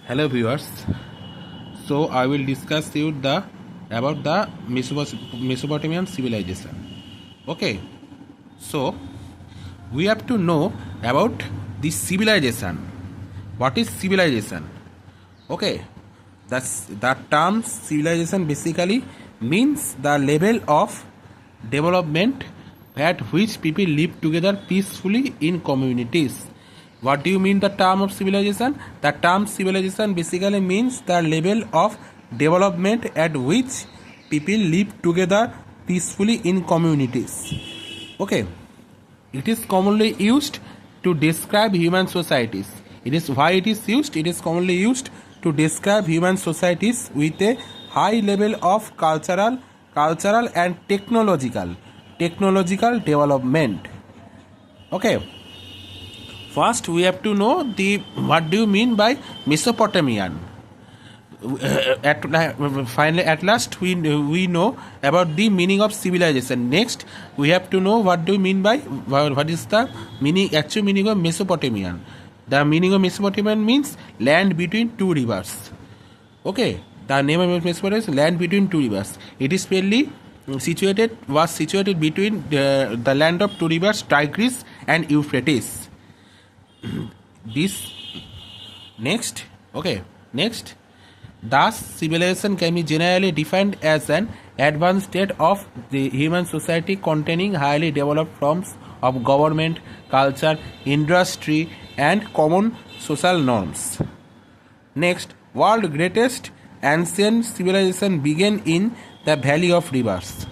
Hello viewers. So I will discuss you about the Mesopotamian civilization. Okay. So we have to know about the civilization. What is civilization? Okay. The term civilization basically means the level of development at which people live together peacefully in communities. What do you mean the term of civilization? The term civilization basically means the level of development at which people live together peacefully in communities. Okay. It is commonly used to describe human societies. It is why it is used. It is commonly used to describe human societies with a high level of cultural and technological development. Okay. First, we have to know what do you mean by Mesopotamian. At last, we know about the meaning of civilization. Next, we have to know what do you mean by what is the actual meaning of Mesopotamian. The meaning of Mesopotamian means land between two rivers. Okay, the name of Mesopotamia is land between two rivers. It is was situated between the land of two rivers, Tigris and Euphrates. Next, thus civilization can be generally defined as an advanced state of the human society containing highly developed forms of government, culture, industry and common social norms. Next, world's greatest ancient civilization began in the Valley of Rivers.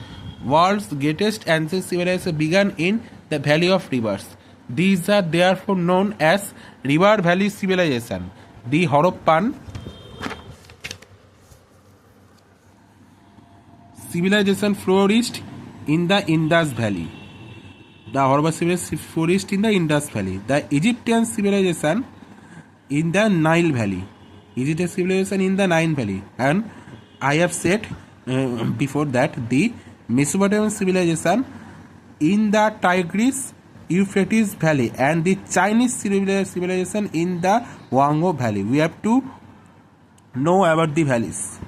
World's greatest ancient civilization began in the Valley of Rivers. These are therefore known as River Valley Civilization. The Harappan civilization flourished in the Indus Valley. The Harappan civilization flourished in the Indus Valley. The Egyptian civilization in the Nile Valley. Egyptian civilization in the Nile Valley. And I have said before that the Mesopotamian civilization in the Tigris Euphrates Valley and the Chinese civilization in the Wango Valley. We have to know about the valleys.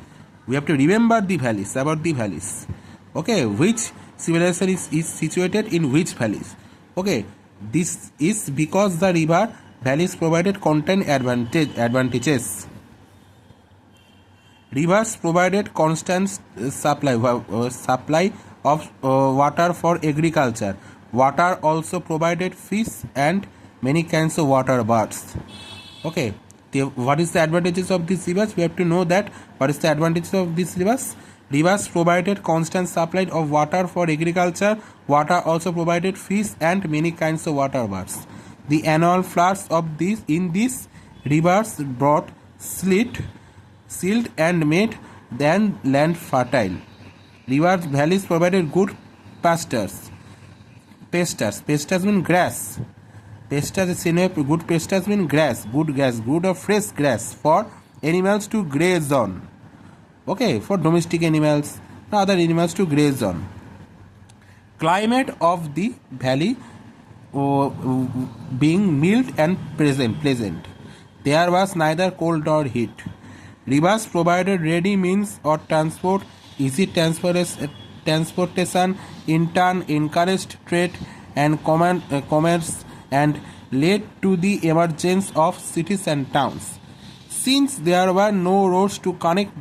We have to remember the valleys, about the valleys. Okay, which civilization is situated in which valleys. Okay, this is because the river valleys provided content advantages. Rivers provided constant supply of water for agriculture. Water also provided fish and many kinds of water birds. Okay, what is the advantages of these rivers? We have to know that. What is the advantages of these rivers? Rivers provided constant supply of water for agriculture. Water also provided fish and many kinds of water birds. The annual floods of these rivers brought silt and made then land fertile. River valleys provided good pastures. Pastures mean grass. Good pastures mean grass. Good or fresh grass for animals to graze on. Okay, for domestic animals, other animals to graze on. Climate of the valley being mild and pleasant. There was neither cold nor heat. Rivers provided ready means of transport, easy transportation, in turn encouraged trade and commerce and led to the emergence of cities and towns. Since there were no roads to connect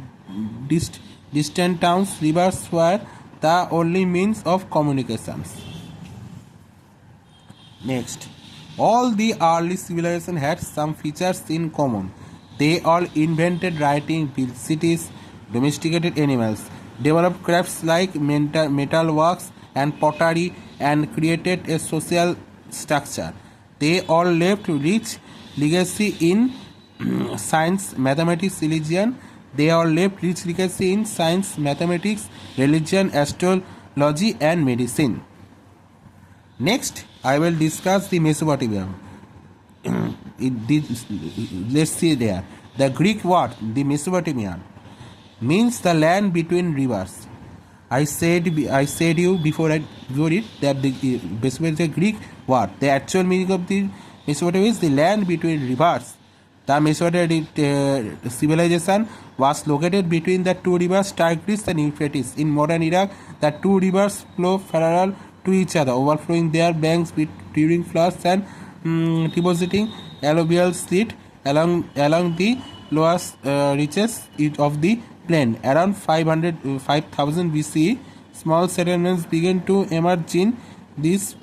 distant towns, rivers were the only means of communications. Next, all the early civilizations had some features in common. They all invented writing, built cities, domesticated animals, developed crafts like metal works and pottery, and created a social structure. They all left rich legacy in science, mathematics, religion. They all left rich legacy in science, mathematics, religion, astrology, and medicine. Next, I will discuss the Mesopotamia. Let's see there. The Greek word, the Mesopotamian, means the land between rivers. I said you before it that the Mesopotamia is a Greek word. The actual meaning of the Mesopotamia is the land between rivers. The Mesopotamian civilization was located between the two rivers Tigris and Euphrates. In modern Iraq, the two rivers flow parallel to each other, overflowing their banks during floods and depositing alluvial slit along the lowest reaches of the plain. Around 5000 BCE, small settlements began to emerge in these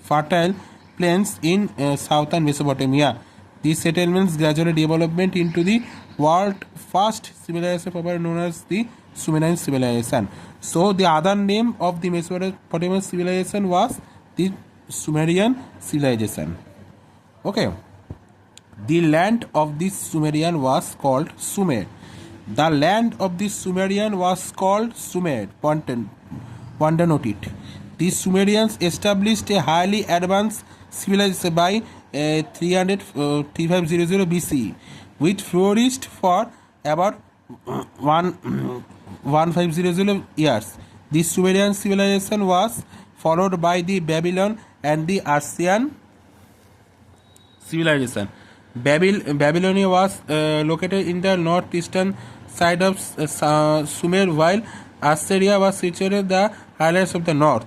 fertile plains in southern Mesopotamia. These settlements gradually developed into the world's first civilization, popularly known as the Sumerian civilization. So the other name of the Mesopotamian civilization was the Sumerian civilization. Okay. The land of this Sumerian was called Sumer. The land of this Sumerian was called Sumer. Ponder note it. The Sumerians established a highly advanced civilization by 3500 BCE, which flourished for about 1500 years. The Sumerian civilization was followed by the Babylon and the Assyrian civilization. Babylonia was located in the northeastern side of Sumer, while Assyria was situated in the highlands of the north.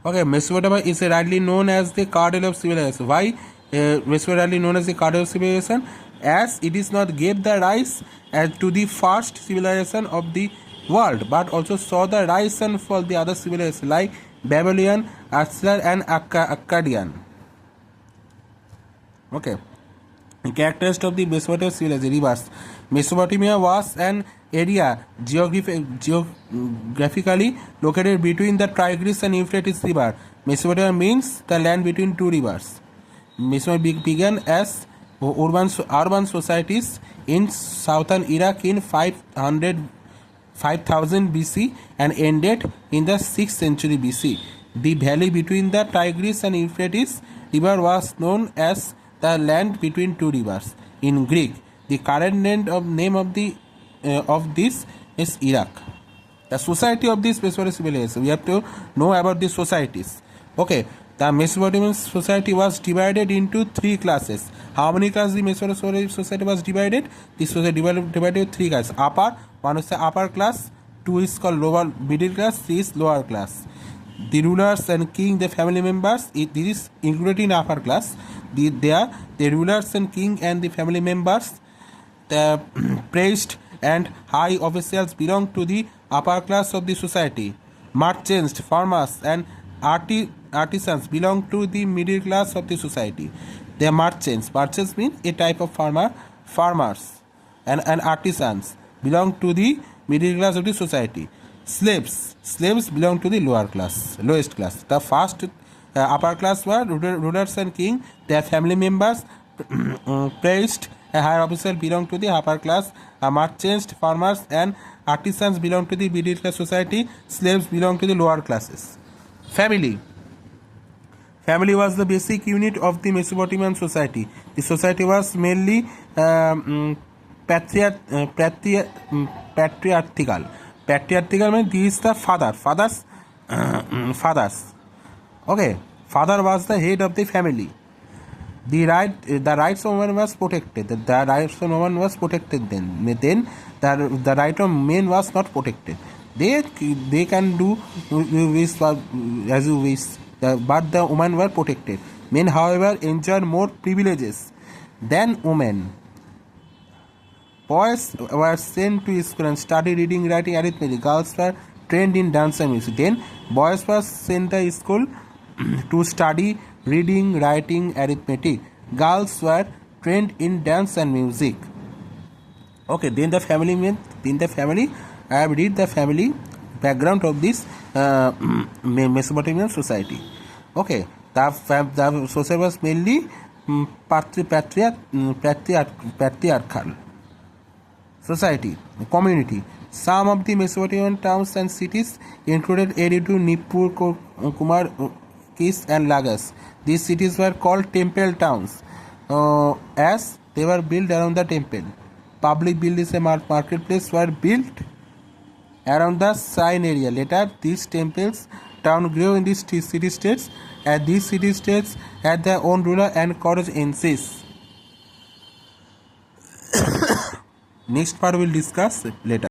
Okay, Mesopotamia is rightly known as the cradle of civilization. Why Mesopotamia rightly known as the cradle of civilization? As it is not gave the rise to the first civilization of the world, but also saw the rise and fall the other civilizations like Babylonian, Assyrian, and Akkadian. Okay. Characteristics of the Mesopotamian civilization. Rivers. Mesopotamia was an area geographically located between the Tigris and Euphrates River. Mesopotamia means the land between two rivers. Mesopotamia began as urban societies in southern Iraq in 5000 BC and ended in the 6th century BC. The valley between the Tigris and Euphrates River was known as the land between two rivers. In Greek, the current name of this is Iraq. The society of this Mesopotamian civilization. We have to know about the societies. Okay, the Mesopotamian society was divided into three classes. How many classes the Mesopotamian society was divided? This was divided into three classes. One is the upper class, two is called lower middle class, three is lower class. The rulers and king, the family members, this is included in upper class. The rulers and king and the family members, the priest and high officials belong to the upper class of the society. Merchants, farmers and artisans belong to the middle class of the society. They are merchants. Merchants mean a type of farmers and artisans belong to the middle class of the society. Slaves belong to the lowest class. The first upper class were rulers and king. Their family members, priests, and higher officials belong to the upper class. Merchants, farmers, and artisans belong to the middle class society. Slaves belong to the lower classes. Family was the basic unit of the Mesopotamian society. The society was mainly patriarchal. Patriarchal means this is the fathers. Okay, father was the head of the family. The rights of women was protected. The rights of women was protected then. The right of men was not protected. They can do as you wish, but the women were protected. Men, however, enjoyed more privileges than women. Boys were sent to school and studied reading, writing, arithmetic. Girls were trained in dance and music. Then boys were sent to school to study reading, writing, arithmetic. Girls were trained in dance and music. Okay, then the family. I have read the family background of this Mesopotamian society. Okay, the society was mainly patriarchal society, community. Some of the Mesopotamian towns and cities included Eridu, Nippur, Kumar, Kis, and Lagos. These cities were called temple towns as they were built around the temple. Public buildings and marketplace were built around the shrine area. Later, these temples town grew in these city states, and these city states had their own ruler and court agencies. Next part we'll discuss later.